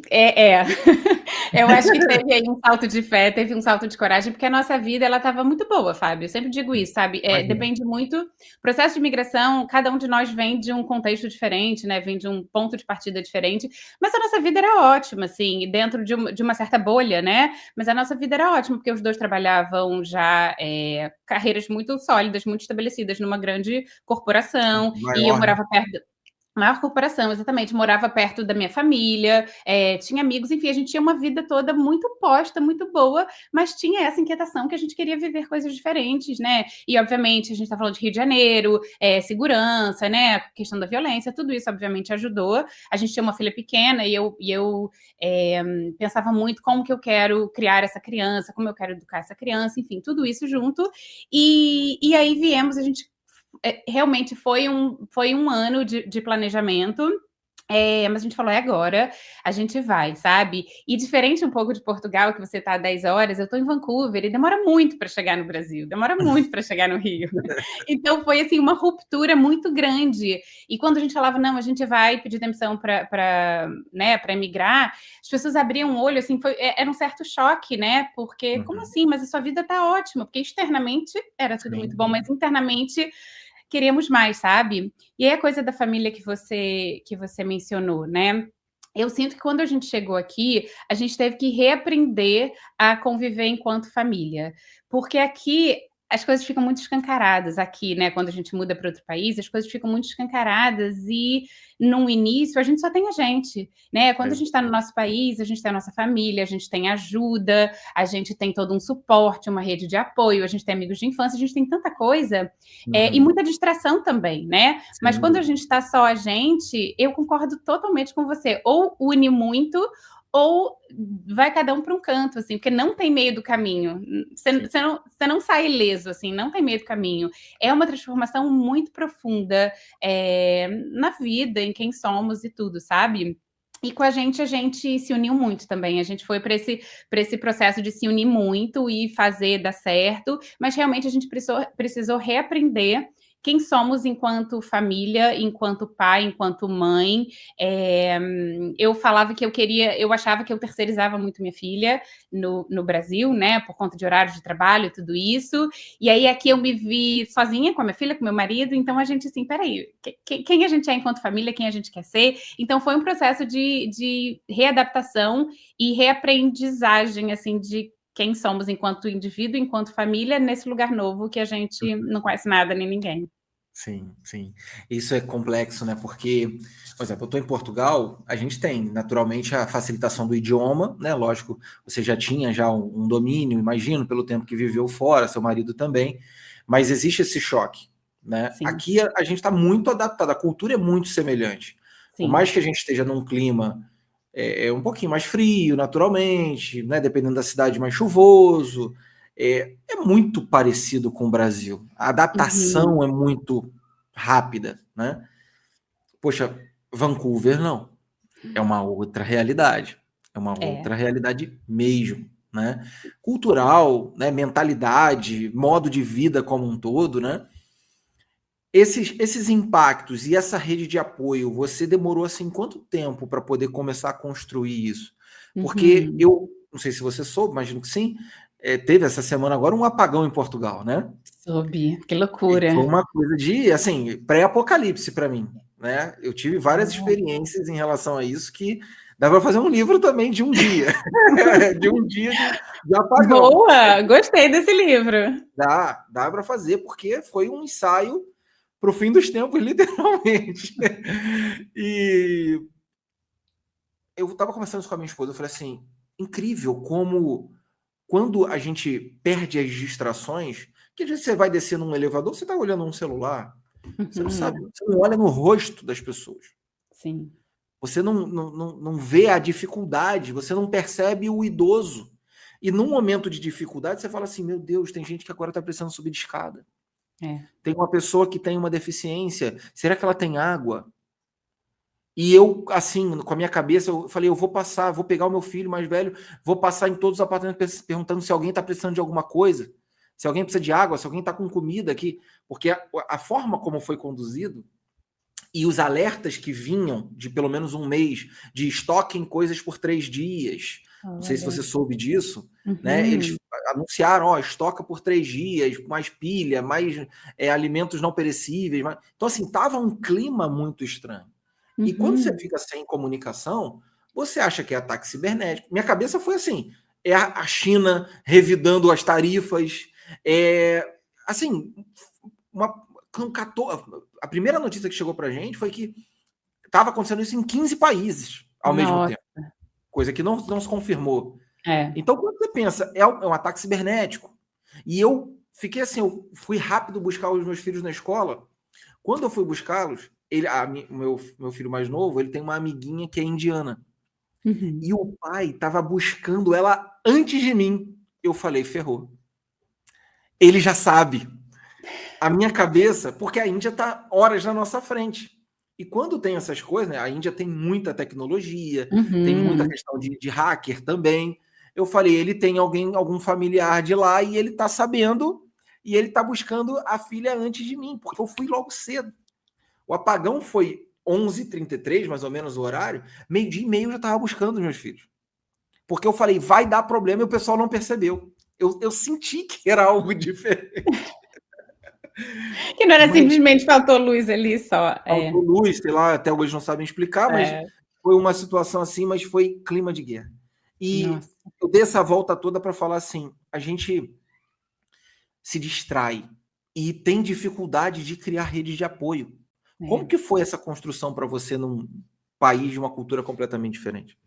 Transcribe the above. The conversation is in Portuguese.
É. Eu acho que teve aí um salto de fé, teve um salto de coragem, porque a nossa vida ela estava muito boa, Fábio. Eu sempre digo isso, sabe? Imagina. Depende muito. Processo de migração, cada um de nós vem de um contexto diferente, né? Vem de um ponto de partida diferente. Mas a nossa vida era ótima, assim, dentro de uma certa bolha, né? Mas a nossa vida era ótima, porque os dois trabalhavam já carreiras muito sólidas, muito estabelecidas numa grande corporação, e eu Maior, né? morava perto. Maior corporação, exatamente. Morava perto da minha família, tinha amigos, enfim, a gente tinha uma vida toda muito posta, muito boa, mas tinha essa inquietação que a gente queria viver coisas diferentes, né? E, obviamente, a gente está falando de Rio de Janeiro, segurança, né? Questão da violência, tudo isso, obviamente, ajudou. A gente tinha uma filha pequena e eu pensava muito como que eu quero criar essa criança, como eu quero educar essa criança, enfim, tudo isso junto. E aí viemos, a gente realmente foi um ano de planejamento. Mas a gente falou, é agora, a gente vai, sabe? E diferente um pouco de Portugal, que você está há 10 horas, eu estou em Vancouver e demora muito para chegar no Brasil, demora muito para chegar no Rio. Então foi assim uma ruptura muito grande. E quando a gente falava, não, a gente vai pedir demissão para emigrar, as pessoas abriam o olho, assim, era um certo choque, né? Porque, como Uhum. assim? Mas a sua vida está ótima, porque externamente era tudo muito bom, Sim. mas internamente queríamos mais, sabe? E aí a coisa da família que você mencionou, né? Eu sinto que quando a gente chegou aqui, a gente teve que reaprender a conviver enquanto família. Porque aqui as coisas ficam muito escancaradas aqui, né? Quando a gente muda para outro país, as coisas ficam muito escancaradas e no início a gente só tem a gente, né? Quando a gente está no nosso país, a gente tem a nossa família, a gente tem ajuda, a gente tem todo um suporte, uma rede de apoio, a gente tem amigos de infância, a gente tem tanta coisa e Uhum. muita distração também, né? Mas Sem quando a dúvida. gente está só a gente, eu concordo totalmente com você. Ou une muito, ou vai cada um para um canto, assim, porque não tem meio do caminho. Sim. Você não sai ileso, assim, não tem meio do caminho. É uma transformação muito profunda na vida, em quem somos e tudo, sabe? E com a gente se uniu muito também. A gente foi para esse processo de se unir muito e fazer dar certo, mas realmente a gente precisou reaprender quem somos enquanto família, enquanto pai, enquanto mãe. É, eu falava que eu achava que eu terceirizava muito minha filha no Brasil, né, por conta de horários de trabalho e tudo isso. E aí aqui eu me vi sozinha com a minha filha, com meu marido. Então a gente assim, peraí, quem a gente é enquanto família, quem a gente quer ser? Então foi um processo de readaptação e reaprendizagem, assim, de quem somos enquanto indivíduo, enquanto família, nesse lugar novo que a gente não conhece nada nem ninguém. Sim, sim. Isso é complexo, né? Porque, por exemplo, eu estou em Portugal, a gente tem naturalmente a facilitação do idioma, né? Lógico, você já tinha já um domínio, imagino, pelo tempo que viveu fora, seu marido também, mas existe esse choque, né? Sim, Aqui a gente está muito adaptado, a cultura é muito semelhante. Por sim. mais que a gente esteja num clima um pouquinho mais frio, naturalmente, né? Dependendo da cidade, mais chuvoso, é muito parecido com o Brasil. A Uhum. adaptação é muito rápida, né? Poxa, Vancouver não. É uma outra realidade. É uma É. outra realidade mesmo, né? Cultural, né? Mentalidade, modo de vida como um todo, né? Esses impactos e essa rede de apoio, você demorou assim quanto tempo para poder começar a construir isso? Porque Uhum. eu não sei se você soube, imagino que sim, teve essa semana agora um apagão em Portugal, né? Soube, que E loucura. foi uma coisa de, assim, pré-apocalipse para mim, né? Eu tive várias É. experiências em relação a isso que dá para fazer um livro também de um dia, de um dia de apagão. Boa, gostei desse livro. Dá para fazer, porque foi um ensaio para o fim dos tempos, literalmente. E eu estava conversando isso com a minha esposa, eu falei assim, incrível como quando a gente perde as distrações, que às vezes você vai descer num elevador, você está olhando um celular, você não sabe, Uhum. você não olha no rosto das pessoas. Sim. Você não vê a dificuldade, você não percebe o idoso. E num momento de dificuldade, você fala assim: meu Deus, tem gente que agora está precisando subir de escada. É. Tem uma pessoa que tem uma deficiência, será que ela tem água? E eu, assim, com a minha cabeça, eu falei: eu vou passar, vou pegar o meu filho mais velho, vou passar em todos os apartamentos perguntando se alguém está precisando de alguma coisa, se alguém precisa de água, se alguém está com comida aqui. Porque a forma como foi conduzido. E os alertas que vinham de pelo menos um mês, de estoque em coisas por 3 dias. Não sei se você soube disso, né? Eles anunciaram, ó, estoca por 3 dias, mais pilha, mais alimentos não perecíveis. Então, assim, tava um clima muito estranho. E quando você fica sem comunicação, você acha que é ataque cibernético. Minha cabeça foi assim, é a China revidando as tarifas, assim, a primeira notícia que chegou pra gente foi que estava acontecendo isso em 15 países ao mesmo tempo, coisa que não se confirmou. Então, quando você pensa, é um ataque cibernético, e eu fiquei assim, eu fui rápido buscar os meus filhos na escola. Quando eu fui buscá-los, meu filho mais novo, ele tem uma amiguinha que é indiana. E o pai estava buscando ela antes de mim. Eu falei, ferrou. Ele já sabe. A minha cabeça, porque a Índia está horas na nossa frente. E quando tem essas coisas, né, a Índia tem muita tecnologia, tem muita questão de hacker também. Eu falei, ele tem algum familiar de lá e ele está sabendo e ele está buscando a filha antes de mim, porque eu fui logo cedo. O apagão foi 11h33, mais ou menos o horário, 12h30 eu já estava buscando os meus filhos. Porque eu falei, vai dar problema e o pessoal não percebeu. Eu senti que era algo diferente. Que não era simplesmente faltou luz ali só. Faltou luz, sei lá, até hoje não sabem explicar, mas foi uma situação assim, mas foi clima de guerra. E eu dei essa volta toda para falar assim, a gente se distrai e tem dificuldade de criar redes de apoio. Como que foi essa construção para você num país de uma cultura completamente diferente?